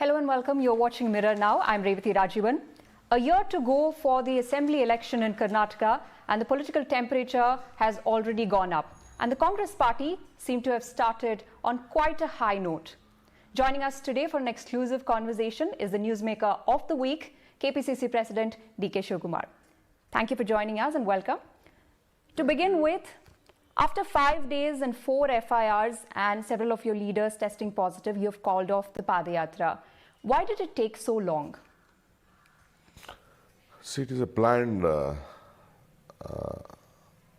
Hello and welcome. You're watching Mirror Now. I'm Revathi. A year to go for the assembly election in Karnataka, and the political temperature has already gone up. And the Congress party seemed to have started on quite a high note. Joining us today for an exclusive conversation is the newsmaker of the week, KPCC President DK Shivakumar. Thank you for joining us and welcome. To begin with, after 5 days and 4 FIRs and several of your leaders testing positive, you have called off the Padyatra. Why did it take so long? See, it is a planned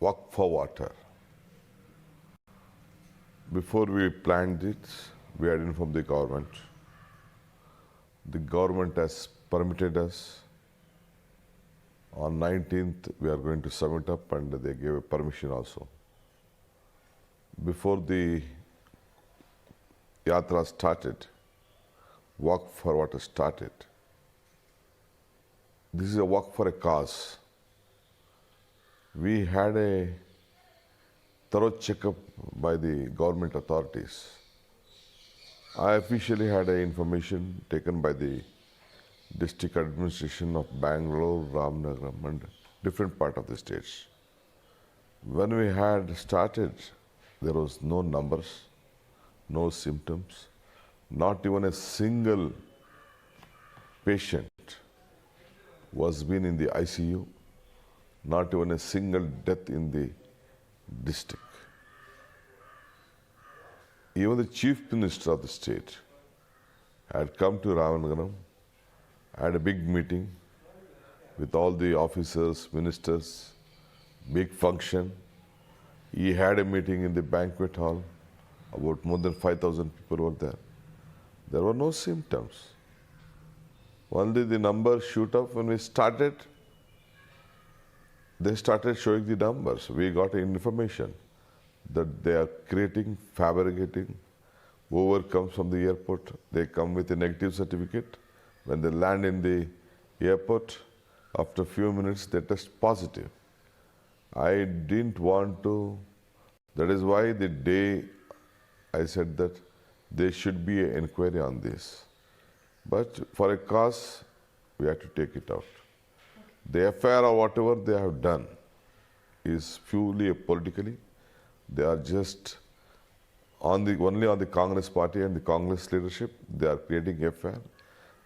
walk for water. Before we planned it, we had informed the government. The government has permitted us. On 19th, we are going to sum it up, and they gave a permission also. Before the Yatra started, walk for water started. This is a walk for a cause. We had a thorough checkup by the government authorities. I officially had information taken by the district administration of Bangalore, Ramnagaram and different part of the states. When we had started, there was no numbers, no symptoms, not even a single patient was been in the ICU, not even a single death in the district. Even the Chief Minister of the state had come to Ramnagaram, had a big meeting with all the officers, ministers, big function. He had a meeting in the banquet hall. About more than 5,000 people were there. There were no symptoms. Only the numbers shoot up when we started. They started showing the numbers. We got information that they are creating, fabricating. Whoever comes from the airport, they come with a negative certificate. When they land in the airport, after a few minutes, they test positive. I didn't want to. That is why the day I said that there should be an inquiry on this. But for a cause, we have to take it out. The FIR or whatever they have done is purely politically. They are just only on the Congress party and the Congress leadership. They are creating FIR.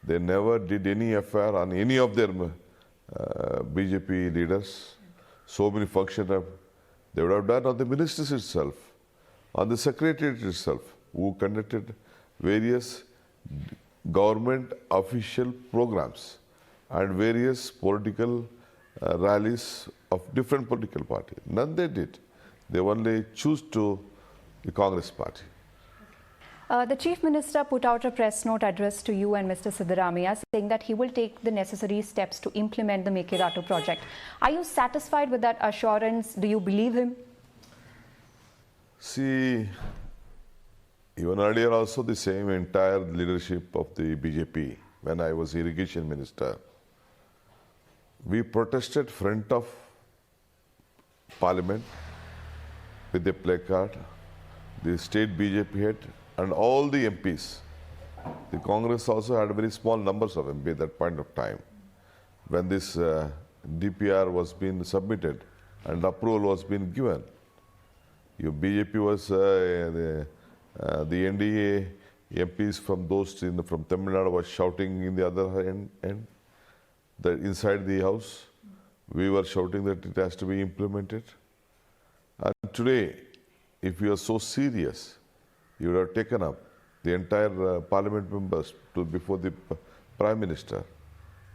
They never did any FIR on any of their BJP leaders. So many functions they would have done on the ministers itself, on the secretariat itself, who conducted various government official programs and various political rallies of different political parties. None they did. They only choose to the Congress party. The Chief Minister put out a press note addressed to you and Mr. Siddaramaiah saying that he will take the necessary steps to implement the Mekedatu project. Are you satisfied with that assurance? Do you believe him? See, even earlier also the same entire leadership of the BJP, when I was irrigation minister, we protested front of Parliament with a placard, the state BJP head and all the MPs. The Congress also had very small numbers of MP at that point of time. When this DPR was being submitted and approval was being given, your BJP was the NDA MPs from those from Tamil Nadu was shouting in the other end, that inside the house we were shouting that it has to be implemented. And today, if you are so serious, you would have taken up the entire parliament members before the Prime Minister.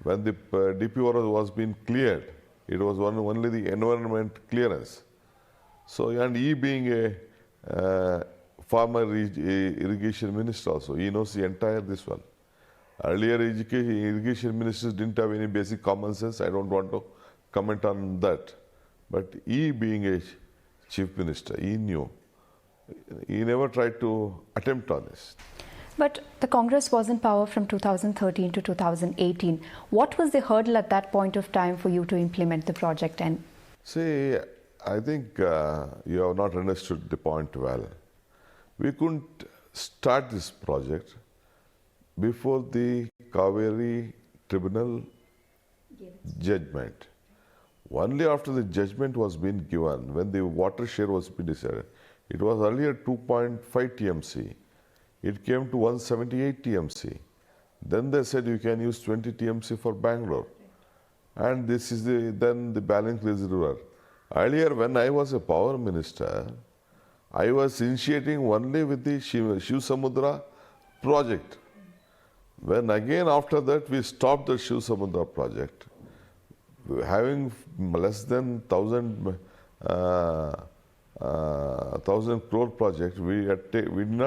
When the DPR was being cleared, it was only the environment clearance. So, and he being a former irrigation minister also, he knows the entire this one. Earlier irrigation ministers didn't have any basic common sense. I don't want to comment on that. But he being a chief minister, he knew. He never tried to attempt on this. But the Congress was in power from 2013 to 2018. What was the hurdle at that point of time for you to implement the project? And see, I think you have not understood the point well. We couldn't start this project before the Kaveri Tribunal judgment. Only after the judgment was being given, when the water share was being decided, it was earlier 2.5 TMC. It came to 178 TMC. Then they said you can use 20 TMC for Bangalore. And this is then the balanced reservoir. Earlier, when I was a power minister, I was initiating only with the Shivakumar project. When again after that we stopped the Shivakumar project, having less than 1,000 crore project, we wouldn't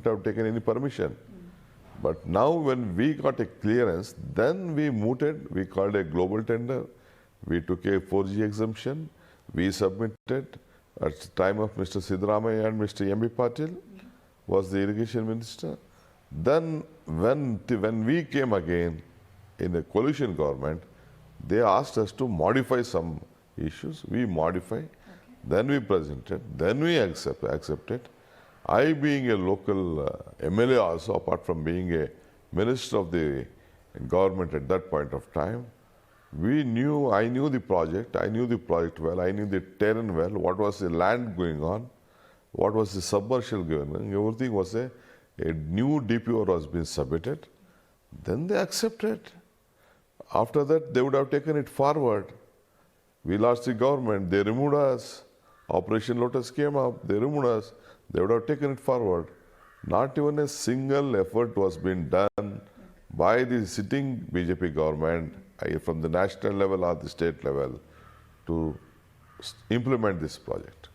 have taken any permission. But now when we got a clearance, then we mooted, we called a global tender, we took a 4G exemption, we submitted at the time of Mr. Siddaramaiah and Mr. M.B. Patil was the irrigation minister. Then when we came again in a coalition government, they asked us to modify some issues. We modified, then we presented, then we accepted. I being a local MLA also, apart from being a minister of the government at that point of time, I knew the project well, I knew the terrain well, what was the land going on, what was the submersible going on, everything was a new DPO was being submitted. Then they accepted. After that, they would have taken it forward. We lost the government, they removed us. Operation Lotus came up, they removed us. They would have taken it forward. Not even a single effort was being done by the sitting BJP government from the national level or the state level to implement this project.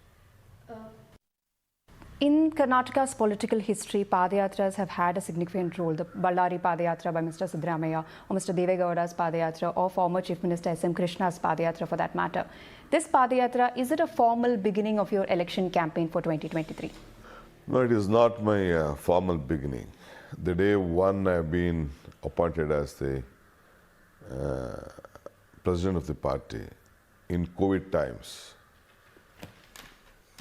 In Karnataka's political history, Padyatras have had a significant role. The Ballari Padyatra by Mr. Siddaramaiah, or Mr. Devegowda's Padyatra, or former Chief Minister S.M. Krishna's Padyatra for that matter. This Padyatra, is it a formal beginning of your election campaign for 2023? No, it is not my formal beginning. The day one I have been appointed as the president of the party in COVID times.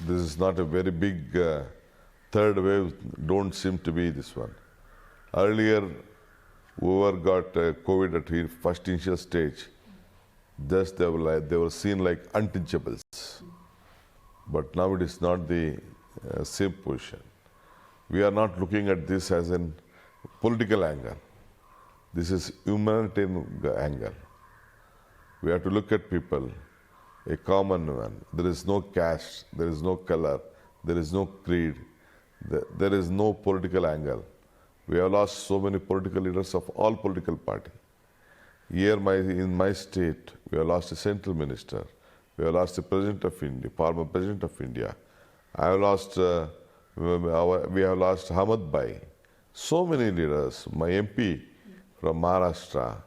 This is not a very big third wave, don't seem to be this one. Earlier, whoever got COVID at the first initial stage, just they were seen like untouchables. But now it is not the same position. We are not looking at this as a political angle. This is humanitarian angle. We have to look at people, a common one. There is no caste, there is no color, there is no creed, there is no political angle. We have lost so many political leaders of all political parties. Here in my state, we have lost a central minister, we have lost the president of India, former president of India. We have lost Hamad Bhai. So many leaders, my MP from Maharashtra,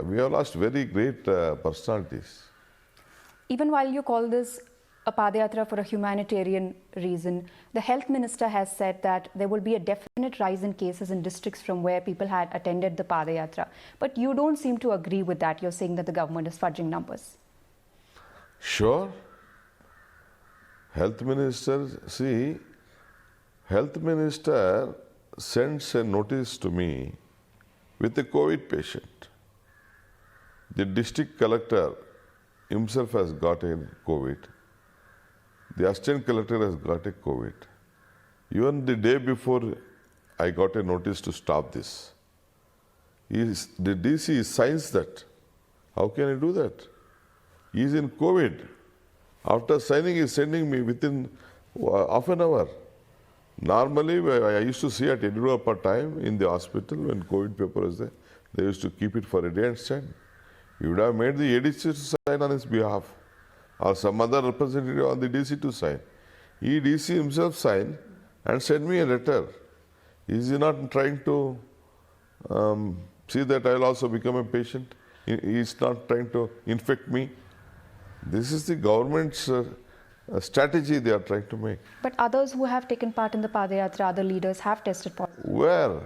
we have lost very great personalities. Even while you call this a Padyatra for a humanitarian reason, the health minister has said that there will be a definite rise in cases in districts from where people had attended the Padyatra. But you don't seem to agree with that. You're saying that the government is fudging numbers. Sure. Health minister sends a notice to me with a COVID patient. The district collector himself has got a COVID. The assistant collector has got a COVID. Even the day before, I got a notice to stop this. The DC signs that. How can I do that? He is in COVID. After signing, he is sending me within half an hour. Normally, I used to see at Yeddyurappa time in the hospital when COVID paper was there, they used to keep it for a day and send. He would have made the ADC to sign on his behalf or some other representative on the DC to sign. He DC himself signed and sent me a letter. Is he not trying to see that I will also become a patient? He is not trying to infect me. This is the government's strategy they are trying to make. But others who have taken part in the Padyatra, other leaders have tested positive. Where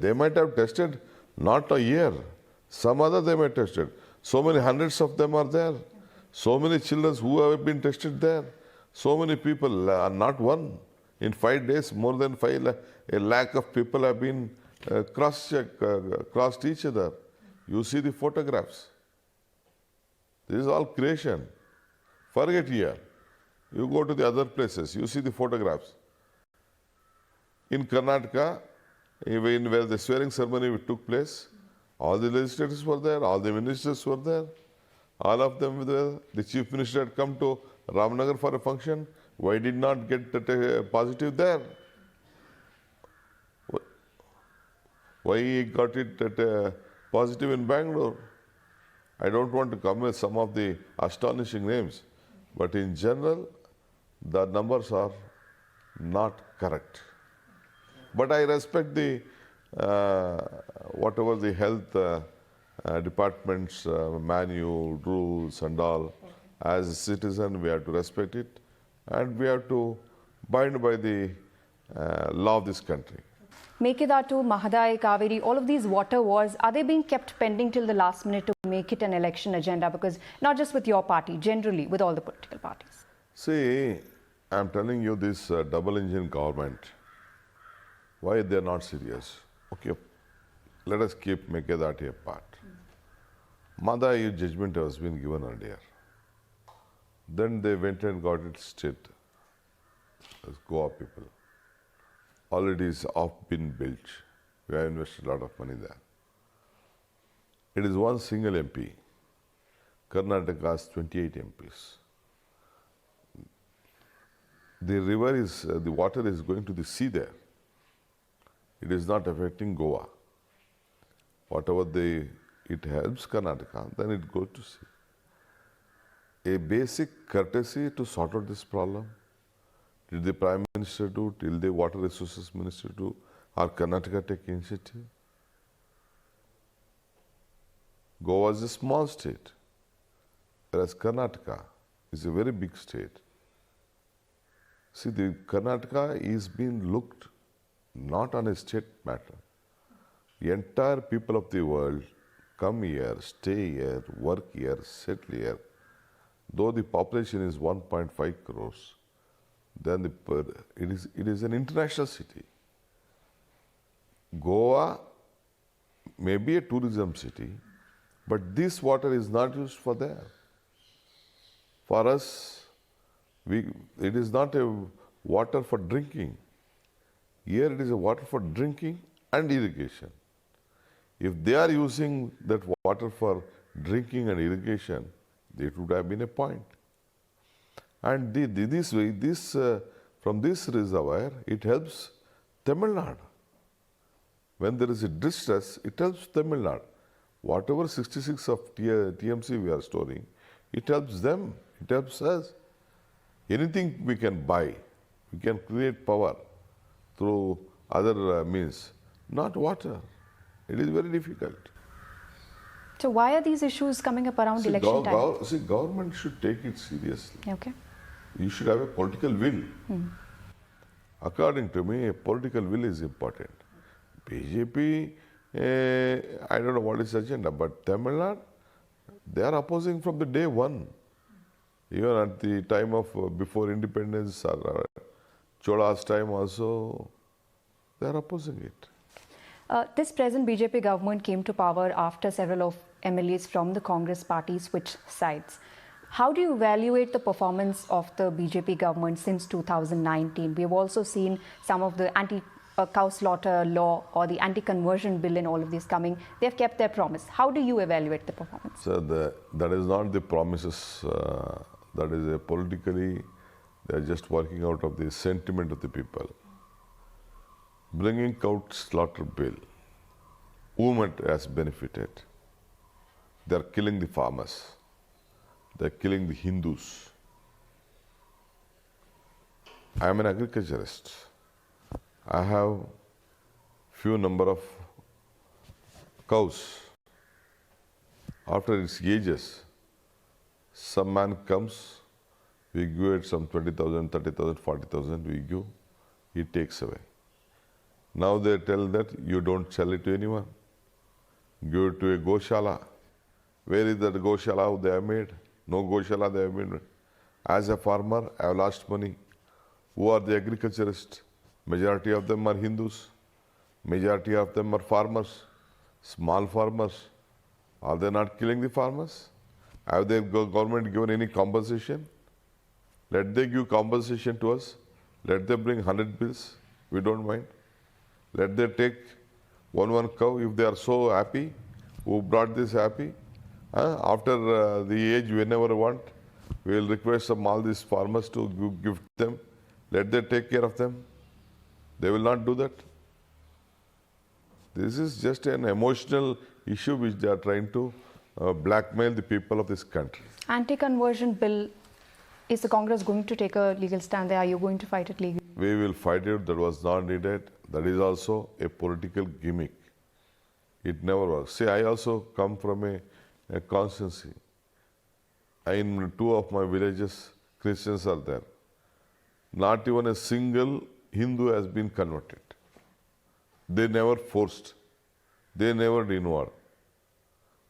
they might have tested not a year. Some other they might have tested. So many hundreds of them are there. So many children who have been tested there. So many people, not one. In 5 days, more than a lakh of people have been crossed each other. You see the photographs. This is all creation. Forget here. You go to the other places, you see the photographs. In Karnataka, even where the swearing ceremony took place, all the legislators were there, all the ministers were there, all of them were there. The Chief Minister had come to Ramnagar for a function. Why did not get that positive there? Why he got it at positive in Bangalore? I don't want to come with some of the astonishing names, but in general, the numbers are not correct. But I respect the whatever the health department's manual, rules and all. As a citizen, we have to respect it and we have to bind by the law of this country. Mekedatu, Mahadai, Kaveri, all of these water wars, are they being kept pending till the last minute to make it an election agenda? Because not just with your party, generally with all the political parties. See, I'm telling you this double engine government, why they're not serious? Okay, let us keep Mekedati apart. Madai judgment has been given earlier. Then they went and got it state, as Goa people. Already is been built. We have invested a lot of money there. It is one single MP. Karnataka has 28 MPs. The river is, the water is going to the sea there. It is not affecting Goa. Whatever it helps Karnataka, then it goes to sea. A basic courtesy to sort out this problem. Did the Prime Minister do? Did the Water Resources Minister do? Or Karnataka take initiative? Goa is a small state, whereas Karnataka is a very big state. See, the Karnataka is being looked not on a state matter. The entire people of the world come here, stay here, work here, settle here. Though the population is 1.5 crores, then it is an international city. Goa may be a tourism city, but this water is not used for there. For us, it is not a water for drinking. Here it is a water for drinking and irrigation. If they are using that water for drinking and irrigation, it would have been a point. And this way, from this reservoir, it helps Tamil Nadu. When there is a distress, it helps Tamil Nadu. Whatever 66 of TMC we are storing, it helps them, it helps us. Anything we can buy, we can create power through other means, not water. It is very difficult. So why are these issues coming up around election time? See, government should take it seriously. Okay. You should have a political will. According to me, a political will is important. BJP, I don't know what is agenda, but Tamil Nadu, they are opposing from the day one. Even at the time of before independence or Chola's time also, they are opposing it. This present BJP government came to power after several of MLAs from the Congress party switched sides. How do you evaluate the performance of the BJP government since 2019? We have also seen some of the anti-cow slaughter law or the anti-conversion bill and all of this coming. They have kept their promise. How do you evaluate the performance? So that is not the promises. That is politically, they are just working out of the sentiment of the people. Bringing cow slaughter bill, whom it has benefited? They are killing the farmers. They are killing the Hindus. I am an agriculturist. I have few number of cows. After its ages, some man comes, we give it some 20,000, 30,000, 40,000, we give, he takes away. Now they tell that you don't sell it to anyone. Give it to a Goshala. Where is that Goshala they have made? No Goshala they have made. As a farmer, I have lost money. Who are the agriculturists? Majority of them are Hindus. Majority of them are farmers, small farmers. Are they not killing the farmers? Have the government given any compensation? Let them give compensation to us. Let them bring 100 bills. We don't mind. Let them take one cow if they are so happy. Who brought this happy? After the age whenever want, we will request from all these farmers to give them. Let them take care of them. They will not do that. This is just an emotional issue which they are trying to blackmail the people of this country. Anti-conversion bill, is the Congress going to take a legal stand there? Are you going to fight it legally? We will fight it. That was not needed. That is also a political gimmick. It never works. See, I also come from a constituency. In two of my villages, Christians are there. Not even a single Hindu has been converted. They never forced. They never involved.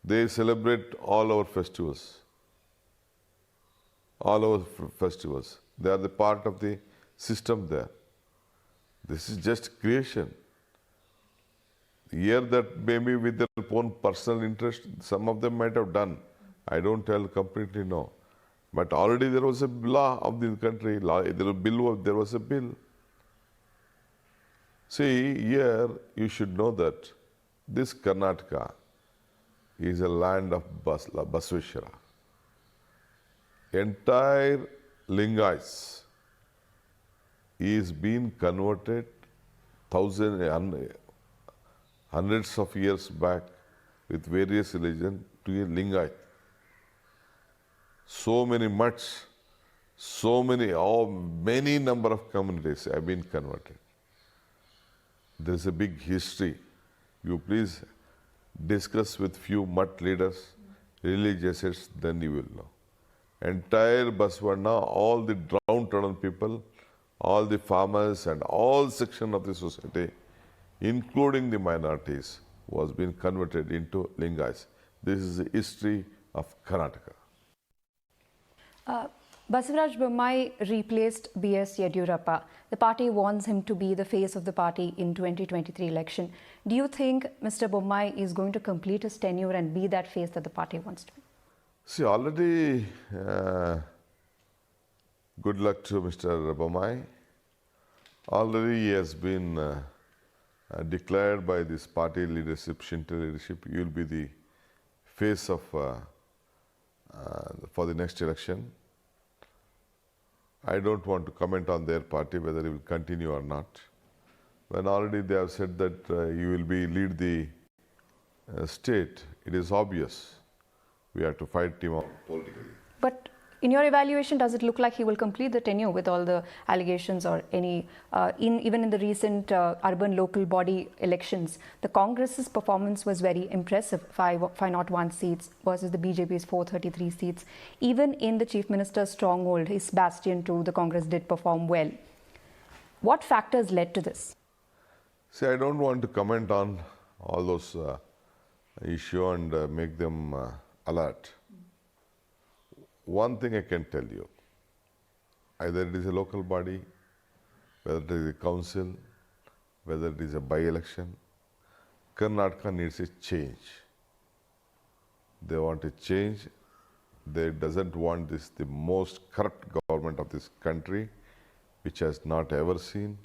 They celebrate all our festivals. All our festivals. They are the part of the system there. This is just creation. Here that maybe with their own personal interest, some of them might have done. I don't tell completely no. But already there was a law of the country, there was a bill. See, here you should know that this Karnataka is a land of Basveshwara. Entire Lingais is being converted hundreds of years back with various religions to a Lingait. So many mutts, many number of communities have been converted. There is a big history. You please discuss with few mutt leaders, religious heads, then you will know. Entire Basvana, all the downtrodden people, all the farmers and all sections of the society, including the minorities, was being converted into Lingais. This is the history of Karnataka. Basavaraj Bommai replaced B.S. Yeddyurappa. The party wants him to be the face of the party in 2023 election. Do you think Mr. Bommai is going to complete his tenure and be that face that the party wants to be? See, already good luck to Mr. Bommai. Already he has been declared by this party leadership, Shinta leadership, you will be the face of for the next election. I don't want to comment on their party whether he will continue or not. When already they have said that you will lead the state, it is obvious we have to fight him out politically. But in your evaluation, does it look like he will complete the tenure with all the allegations or any, even in the recent urban local body elections, the Congress's performance was very impressive, 501 seats versus the BJP's 433 seats. Even in the Chief Minister's stronghold, his bastion too, the Congress did perform well. What factors led to this? See, I don't want to comment on all those issues and make them alert. One thing I can tell you, either it is a local body, whether it is a council, whether it is a by-election, Karnataka needs a change. They want a change. They doesn't want this, the most corrupt government of this country, which has not ever seen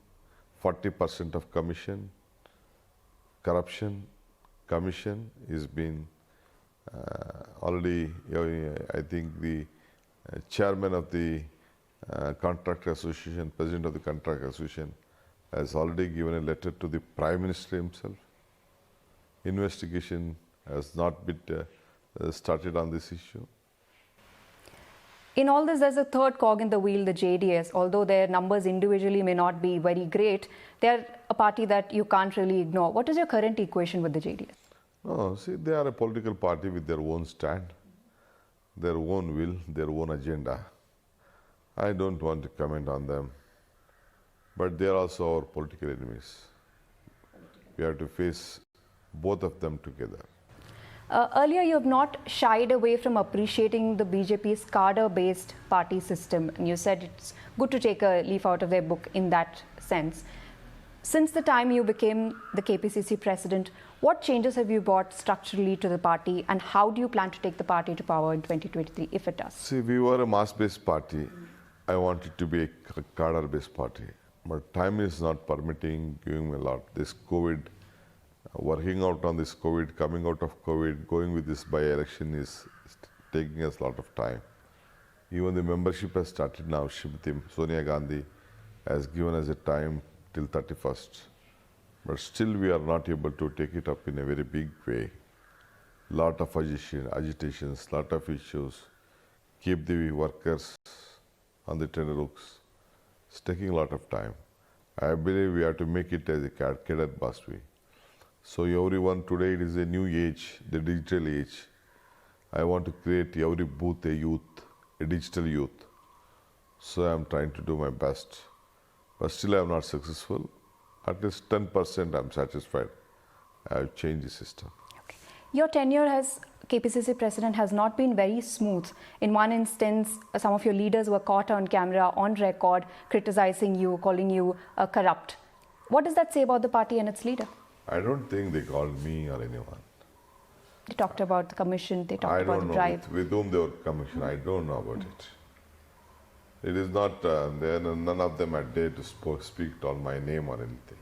40% of corruption is being already, I think the chairman of the Contractor Association, president of the Contractor Association, has already given a letter to the Prime Minister himself. Investigation has not been started on this issue. In all this, there's a third cog in the wheel, the JDS. Although their numbers individually may not be very great, they're a party that you can't really ignore. What is your current equation with the JDS? No, see, they are a political party with their own stand, their own will, their own agenda. I don't want to comment on them, but they are also our political enemies. We have to face both of them together. Earlier, you have not shied away from appreciating the BJP's cadre-based party system, and you said it's good to take a leaf out of their book in that sense. Since the time you became the KPCC president, what changes have you brought structurally to the party, and how do you plan to take the party to power in 2023, if it does? See, we were a mass-based party. I wanted to be a cadre-based party, but time is not permitting, giving me a lot. This COVID, working out on this COVID, coming out of COVID, going with this by-election is taking us a lot of time. Even the membership has started now. Shrimati Sonia Gandhi has given us a time till 31st. But still we are not able to take it up in a very big way. Lot of agitations, lot of issues. Keep the workers on the tenterhooks. It's taking a lot of time. I believe we have to make it as a cadre baswi. So everyone, today it is a new age, the digital age. I want to create every booth a youth, a digital youth. So I am trying to do my best. But still I am not successful. At least 10% I am satisfied. I have changed the system. Okay. Your tenure as KPCC president has not been very smooth. In one instance, some of your leaders were caught on camera, on record, criticizing you, calling you corrupt. What does that say about the party and its leader? I don't think they called me or anyone. They talked about the commission, they talked about the bribe. I don't know with whom they were commissioned. I don't know about it. It is not, none of them had dared to speak on my name or anything.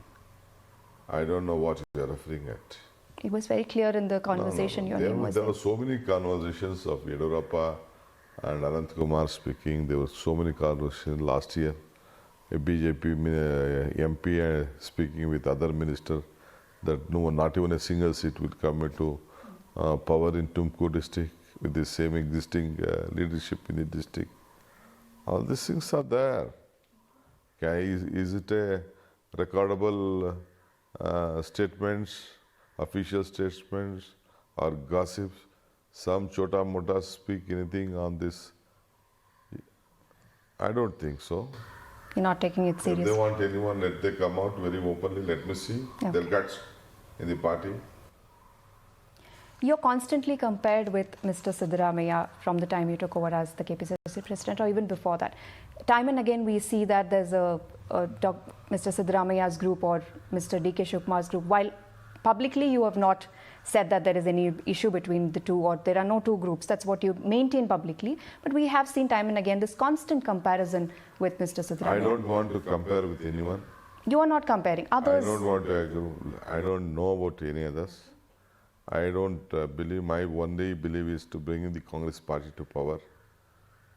I don't know what you are referring at. It was very clear in the conversation your name was there were so many conversations of Yeddyurappa and Anantkumar speaking. There were so many conversations last year. A BJP MP speaking with other minister that not even a single seat would come into power in Tumkur district with the same existing leadership in the district. All these things are there. Is it a recordable statements, official statements, or gossips? Some chota mota speak anything on this? I don't think so. You're not taking it seriously. If they want anyone, let they come out very openly. Let me see their guts in the party. You're constantly compared with Mr. Siddaramaiah from the time you took over as the KPCC president, or even before that. Time and again, we see that there's Mr. Siddaramaiah's group or Mr. D.K. Shivakumar's group. While publicly you have not said that there is any issue between the two, or there are no two groups. That's what you maintain publicly. But we have seen time and again this constant comparison with Mr. Siddaramaiah. I don't want to compare with anyone. You are not comparing. Others. I don't want to agree. I don't know about any others. I don't believe, my only belief is to bring in the Congress party to power.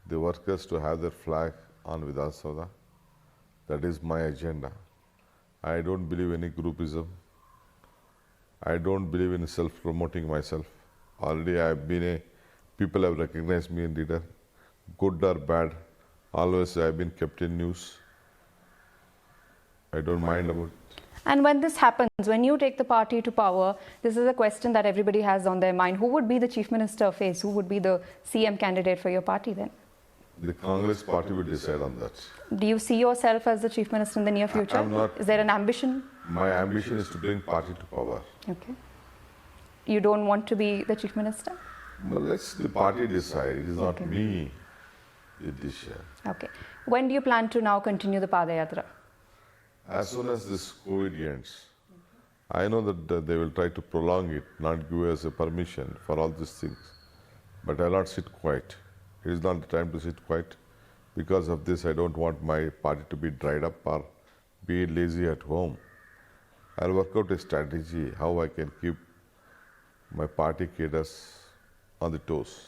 The workers to have their flag on Vidhan Sabha. That is my agenda. I don't believe any groupism. I don't believe in self-promoting myself. Already I have been people have recognized me in leader, good or bad. Always I have been kept in news. I don't mind about it. And when this happens, when you take the party to power, this is a question that everybody has on their mind. Who would be the Chief Minister face? Who would be the CM candidate for your party then? The Congress party will decide on that. Do you see yourself as the Chief Minister in the near future? I'm not. Is there an ambition? My ambition is to bring party to power. Okay. You don't want to be the Chief Minister? Well, let's the party decide. It is not me, the decision. Okay. When do you plan to now continue the Padyatra? As soon as this COVID ends. I know that they will try to prolong it, not give us a permission for all these things. But I'll not sit quiet. It is not the time to sit quiet. Because of this, I don't want my party to be dried up or be lazy at home. I'll work out a strategy how I can keep my party cadres on the toes.